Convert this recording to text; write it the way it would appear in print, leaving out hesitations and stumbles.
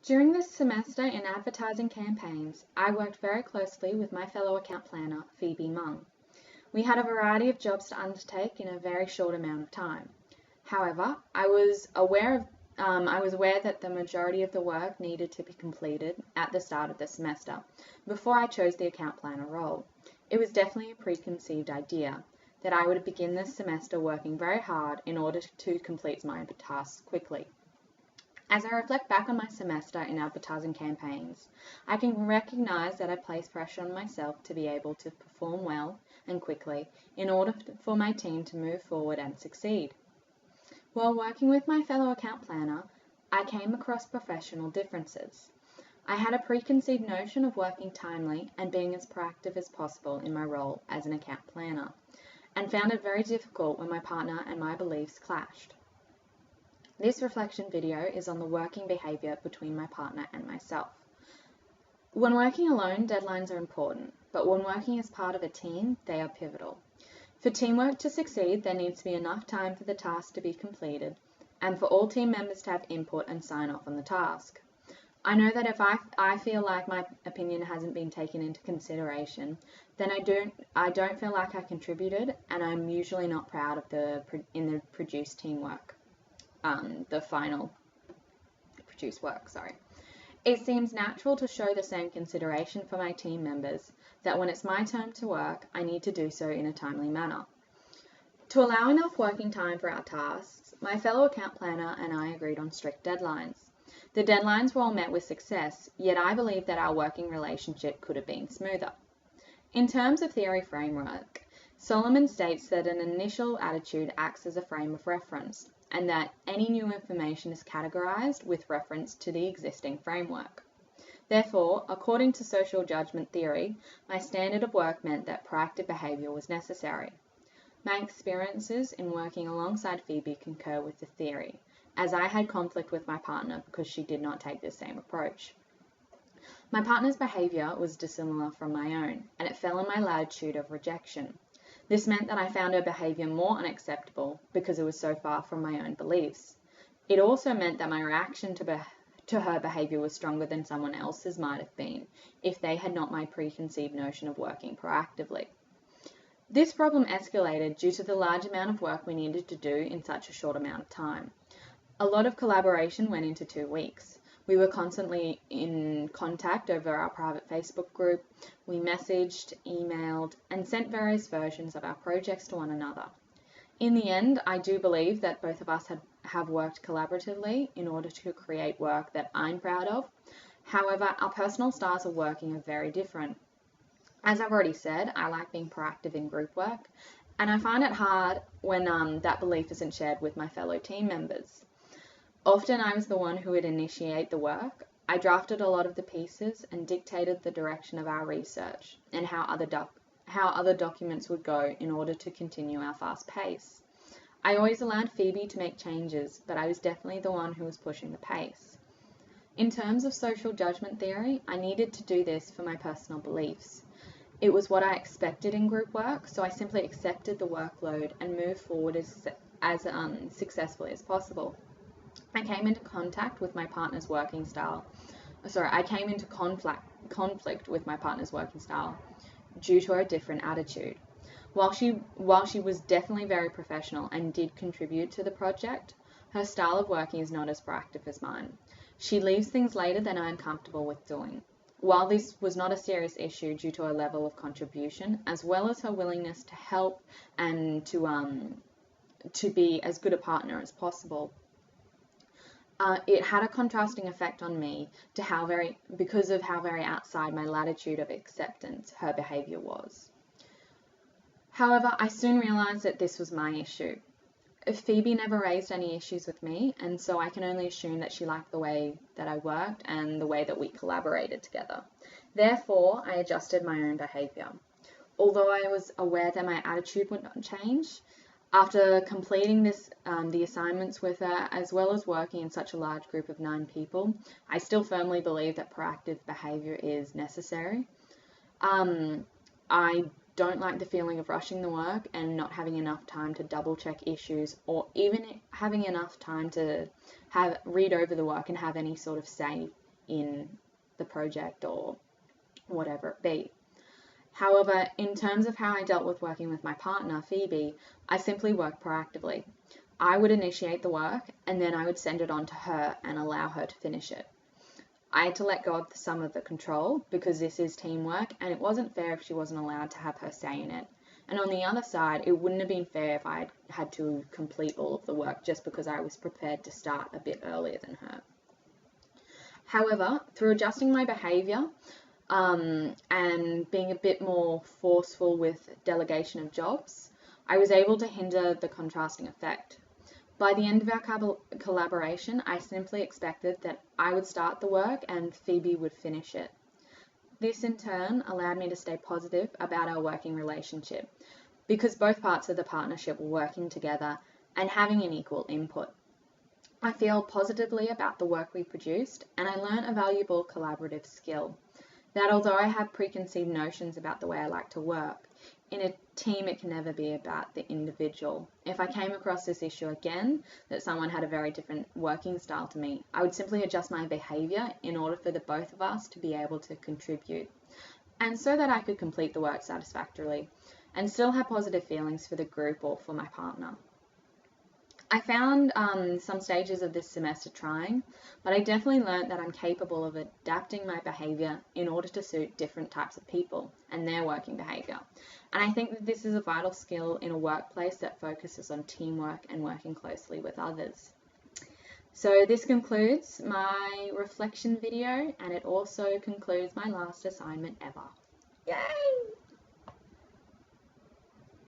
During this semester in advertising campaigns, I worked very closely with my fellow account planner, Phoebe Mung. We had a variety of jobs to undertake in a very short amount of time. However, I was aware that the majority of the work needed to be completed at the start of the semester, before I chose the account planner role. It was definitely a preconceived idea that I would begin this semester working very hard in order to complete my tasks quickly. As I reflect back on my semester in advertising campaigns, I can recognise that I placed pressure on myself to be able to perform well and quickly in order for my team to move forward and succeed. While working with my fellow account planner, I came across professional differences. I had a preconceived notion of working timely and being as proactive as possible in my role as an account planner, and found it very difficult when my partner and my beliefs clashed. This reflection video is on the working behaviour between my partner and myself. When working alone, deadlines are important, but when working as part of a team, they are pivotal. For teamwork to succeed, there needs to be enough time for the task to be completed, and for all team members to have input and sign off on the task. I know that if I feel like my opinion hasn't been taken into consideration, then I don't feel like I contributed, and I'm usually not proud of the produced teamwork. The final produced work, It seems natural to show the same consideration for my team members, that when it's my turn to work, I need to do so in a timely manner. To allow enough working time for our tasks, my fellow account planner and I agreed on strict deadlines. The deadlines were all met with success, yet I believe that our working relationship could have been smoother. In terms of theory framework, Solomon states that an initial attitude acts as a frame of reference, and that any new information is categorized with reference to the existing framework. Therefore, according to social judgment theory, my standard of work meant that proactive behavior was necessary. My experiences in working alongside Phoebe concur with the theory, as I had conflict with my partner because she did not take the same approach. My partner's behavior was dissimilar from my own, and it fell in my latitude of rejection. This meant that I found her behaviour more unacceptable because it was so far from my own beliefs. It also meant that my reaction to her behaviour was stronger than someone else's might have been if they had not my preconceived notion of working proactively. This problem escalated due to the large amount of work we needed to do in such a short amount of time. A lot of collaboration went into 2 weeks. We were constantly in contact over our private Facebook group. We messaged, emailed, and sent various versions of our projects to one another. In the end, I do believe that both of us have worked collaboratively in order to create work that I'm proud of. However, our personal styles of working are very different. As I've already said, I like being proactive in group work, and I find it hard when that belief isn't shared with my fellow team members. Often I was the one who would initiate the work. I drafted a lot of the pieces and dictated the direction of our research and how other documents would go in order to continue our fast pace. I always allowed Phoebe to make changes, but I was definitely the one who was pushing the pace. In terms of social judgment theory, I needed to do this for my personal beliefs. It was what I expected in group work, so I simply accepted the workload and moved forward as successfully as possible. I came into conflict with my partner's working style due to her different attitude. While she was definitely very professional and did contribute to the project, her style of working is not as proactive as mine. She leaves things later than I am comfortable with doing. While this was not a serious issue due to her level of contribution, as well as her willingness to help and to be as good a partner as possible, it had a contrasting effect on me because of how very outside my latitude of acceptance her behaviour was. However, I soon realised that this was my issue. Phoebe never raised any issues with me, and so I can only assume that she liked the way that I worked and the way that we collaborated together. Therefore, I adjusted my own behaviour. Although I was aware that my attitude would not change, after completing the assignments with her, as well as working in such a large group of 9 people, I still firmly believe that proactive behaviour is necessary. I don't like the feeling of rushing the work and not having enough time to double check issues, or even having enough time to read over the work and have any sort of say in the project or whatever it be. However, in terms of how I dealt with working with my partner, Phoebe, I simply worked proactively. I would initiate the work and then I would send it on to her and allow her to finish it. I had to let go of some of the control because this is teamwork and it wasn't fair if she wasn't allowed to have her say in it. And on the other side, it wouldn't have been fair if I had to complete all of the work just because I was prepared to start a bit earlier than her. However, through adjusting my behaviour and being a bit more forceful with delegation of jobs, I was able to hinder the contrasting effect. By the end of our collaboration, I simply expected that I would start the work and Phoebe would finish it. This in turn allowed me to stay positive about our working relationship because both parts of the partnership were working together and having an equal input. I feel positively about the work we produced and I learned a valuable collaborative skill. That although I have preconceived notions about the way I like to work, in a team it can never be about the individual. If I came across this issue again, that someone had a very different working style to me, I would simply adjust my behaviour in order for the both of us to be able to contribute, and so that I could complete the work satisfactorily and still have positive feelings for the group or for my partner. I found some stages of this semester trying, but I definitely learned that I'm capable of adapting my behaviour in order to suit different types of people and their working behaviour. And I think that this is a vital skill in a workplace that focuses on teamwork and working closely with others. So this concludes my reflection video, and it also concludes my last assignment ever. Yay!